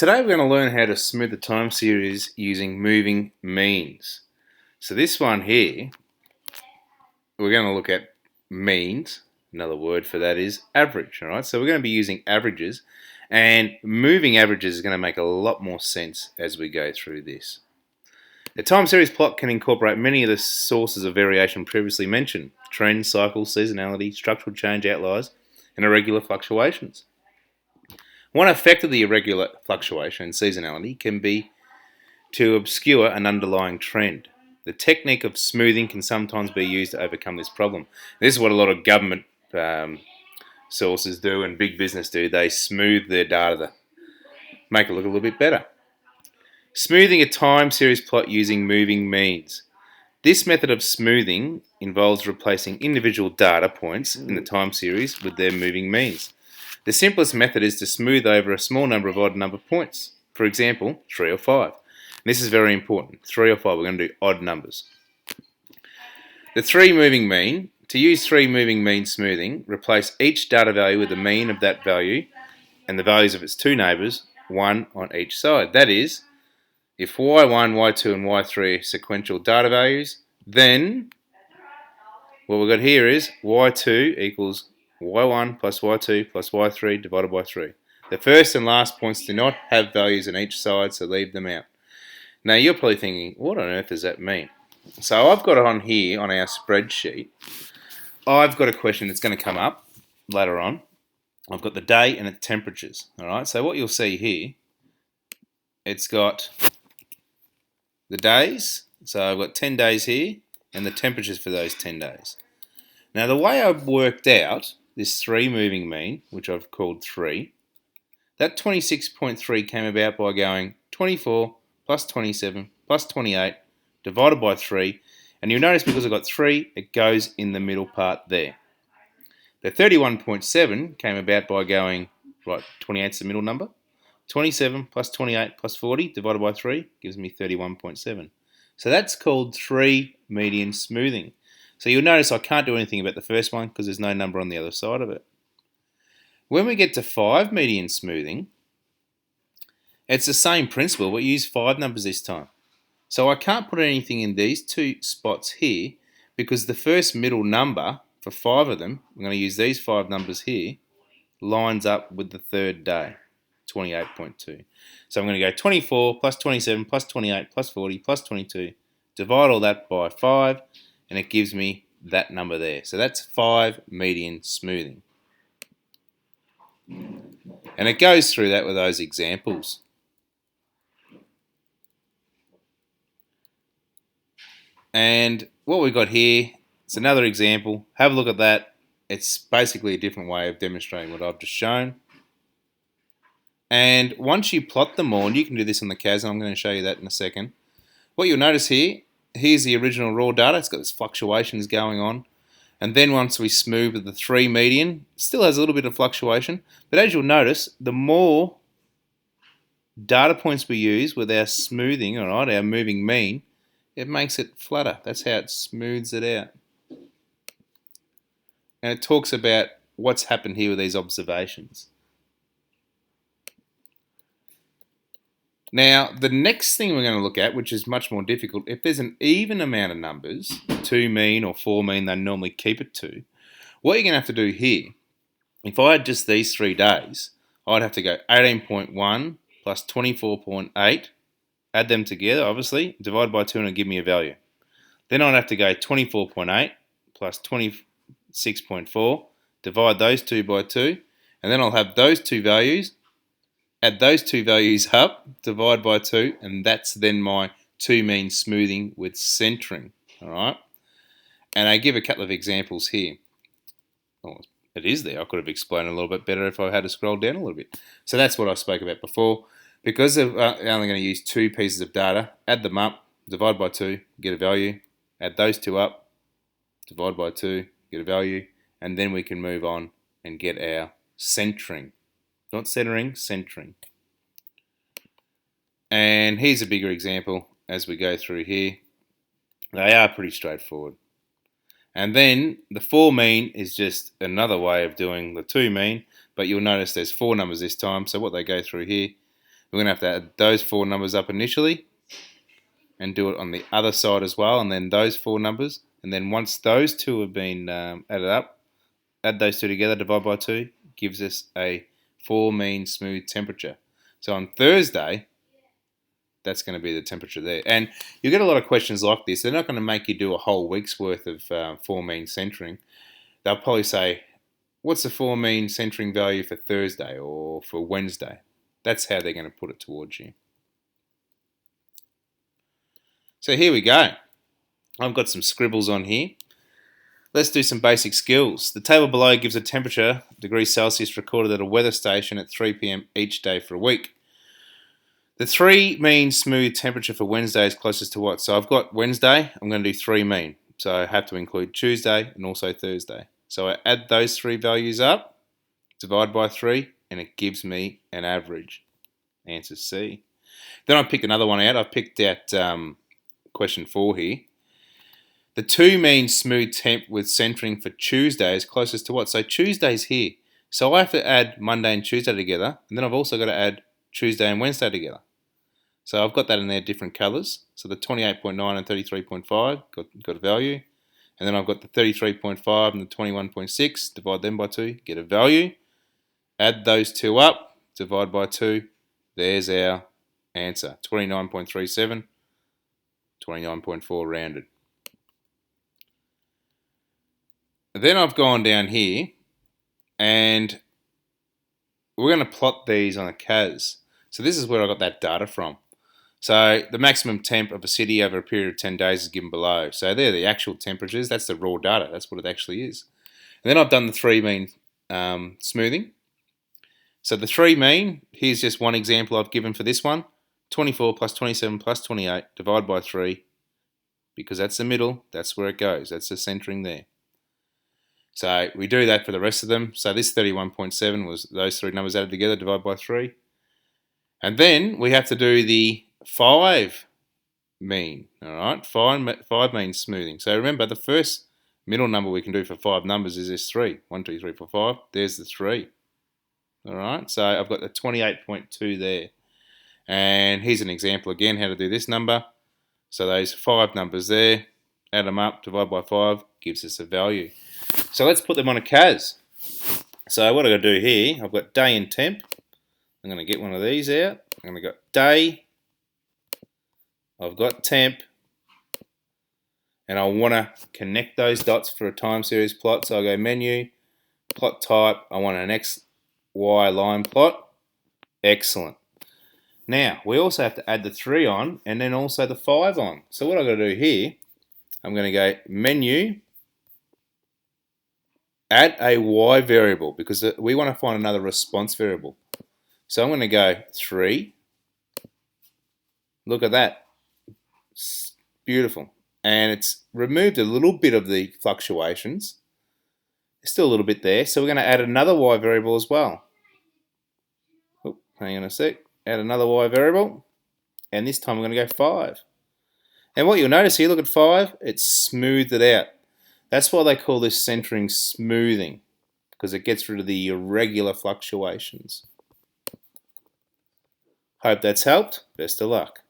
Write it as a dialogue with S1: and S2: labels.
S1: Today we're going to learn how to smooth the time series using moving means. So this one here, we're going to look at means. Another word for that is average. All right, so we're going to be using averages, and moving averages is going to make a lot more sense as we go through this. The time series plot can incorporate many of the sources of variation previously mentioned: trends, cycles, seasonality, structural change, outliers, and irregular fluctuations. One effect of the irregular fluctuation and seasonality can be to obscure an underlying trend. The technique of smoothing can sometimes be used to overcome this problem. This is what a lot of government sources do and big business do. They smooth their data to make it look a little bit better. Smoothing a time series plot using moving means. This method of smoothing involves replacing individual data points in the time series with their moving means. The simplest method is to smooth over a small number of odd number points. For example, 3 or 5. This is very important. 3 or 5, we're going to do odd numbers. The 3 moving mean. To use 3 moving mean smoothing, replace each data value with the mean of that value and the values of its two neighbours, one on each side. That is, if y1, y2 and y3 are sequential data values, then what we've got here is y2 equals y1 plus y2 plus y3 divided by 3. The first and last points do not have values on each side, so leave them out. Now you're probably thinking, what on earth does that mean? So I've got it on here on our spreadsheet. I've got a question that's going to come up later on. I've got the day and its temperatures. Alright, so what you'll see here, it's got the days. So I've got 10 days here and the temperatures for those 10 days. Now the way I've worked out this 3 moving mean, which I've called 3, that 26.3 came about by going 24 plus 27 plus 28 divided by 3, and you'll notice because I've got 3, it goes in the middle part there. The 31.7 came about by going, right, 28 is the middle number, 27 plus 28 plus 40 divided by 3 gives me 31.7. So that's called 3 median smoothing. So you'll notice I can't do anything about the first one because there's no number on the other side of it. When we get to 5 median smoothing, it's the same principle, but use 5 numbers this time. So I can't put anything in these 2 spots here because the first middle number for 5 of them, I'm going to use these 5 numbers here, lines up with the third day, 28.2. So I'm going to go 24 plus 27 plus 28 plus 40 plus 22, divide all that by 5, and it gives me that number there. So that's 5 median smoothing. And it goes through that with those examples. And what we've got here, it's another example. Have a look at that. It's basically a different way of demonstrating what I've just shown. And once you plot them all, and you can do this on the CAS, and I'm going to show you that in a second. What you'll notice here, here's the original raw data. It's got this fluctuations going on. And then once we smooth with the 3 median, it still has a little bit of fluctuation. But as you'll notice, the more data points we use with our smoothing, all right, our moving mean, it makes it flatter. That's how it smooths it out. And it talks about what's happened here with these observations. Now, the next thing we're going to look at, which is much more difficult, if there's an even amount of numbers, 2 mean or 4 mean, they normally keep it to, what you're going to have to do here, if I had just these 3 days, I'd have to go 18.1 plus 24.8, add them together, obviously, divide by 2 and it'll give me a value. Then I'd have to go 24.8 plus 26.4, divide those 2 by 2, and then I'll have those 2 values, add those 2 values up, divide by 2, and that's then my 2 mean smoothing with centering. Alright? And I give a couple of examples here. Oh, it is there. I could have explained it a little bit better if I had to scroll down a little bit. So that's what I spoke about before. Because I'm only going to use 2 pieces of data, add them up, divide by 2, get a value, add those 2 up, divide by 2, get a value, and then we can move on and get our centering. Not centering, centering. And here's a bigger example as we go through here. They are pretty straightforward. And then the 4 mean is just another way of doing the 2 mean, but you'll notice there's 4 numbers this time, so what they go through here, We're going to have to add those 4 numbers up initially and do it on the other side as well, and then those 4 numbers. And then once those 2 have been added up, add those 2 together, divide by 2, gives us a 4 mean smooth temperature. So on Thursday, that's going to be the temperature there. And you get a lot of questions like this. They're not going to make you do a whole week's worth of 4 mean centering. They'll probably say, what's the 4 mean centering value for Thursday or for Wednesday? That's how they're going to put it towards you. So here we go. I've got some scribbles on here. Let's do some basic skills. The table below gives a temperature, degrees Celsius, recorded at a weather station at 3 p.m. each day for a week. The 3 mean smooth temperature for Wednesday is closest to what? So I've got Wednesday, I'm going to do 3 mean. So I have to include Tuesday and also Thursday. So I add those 3 values up, divide by 3, and it gives me an average. Answer C. Then I picked another one out. I picked out question 4 here. The 2 mean smooth temp with centering for Tuesday is closest to what? So Tuesday's here. So I have to add Monday and Tuesday together, and then I've also got to add Tuesday and Wednesday together. So I've got that in their different colours. So the 28.9 and 33.5 got a value. And then I've got the 33.5 and the 21.6, divide them by 2, get a value. Add those 2 up, divide by 2, there's our answer. 29.37, 29.4 rounded. Then I've gone down here and we're going to plot these on a CAS. So this is where I got that data from. So the maximum temp of a city over a period of 10 days is given below. So they're the actual temperatures. That's the raw data. That's what it actually is. And then I've done the 3 mean smoothing. So the 3 mean, here's just one example I've given for this one. 24 plus 27 plus 28, divide by 3. Because that's the middle, that's where it goes. That's the centering there. So we do that for the rest of them. So this 31.7 was those 3 numbers added together, divide by 3. And then we have to do the 5 mean, all right? 5 mean smoothing. So remember, the first middle number we can do for 5 numbers is this 3. 1, 2, 3, 4, 5. There's the 3. All right, so I've got the 28.2 there. And here's an example again how to do this number. So those 5 numbers there, add them up, divide by 5, gives us a value. So let's put them on a CAS. So what I've got to do here, I've got day and temp. I'm going to get one of these out. I'm going to go day. I've got temp. And I want to connect those dots for a time series plot. So I go menu, plot type. I want an XY line plot. Excellent. Now, we also have to add the 3 on and then also the 5 on. So what I've got to do here, I'm going to go menu, add a Y variable because we want to find another response variable. So I'm going to go 3. Look at that. It's beautiful. And it's removed a little bit of the fluctuations. There's still a little bit there. So we're going to add another Y variable as well. Oh, hang on a sec. Add another Y variable. And this time we're going to go 5. And what you'll notice here, look at 5, it's smoothed it out. That's why they call this centering smoothing, because it gets rid of the irregular fluctuations. Hope that's helped. Best of luck.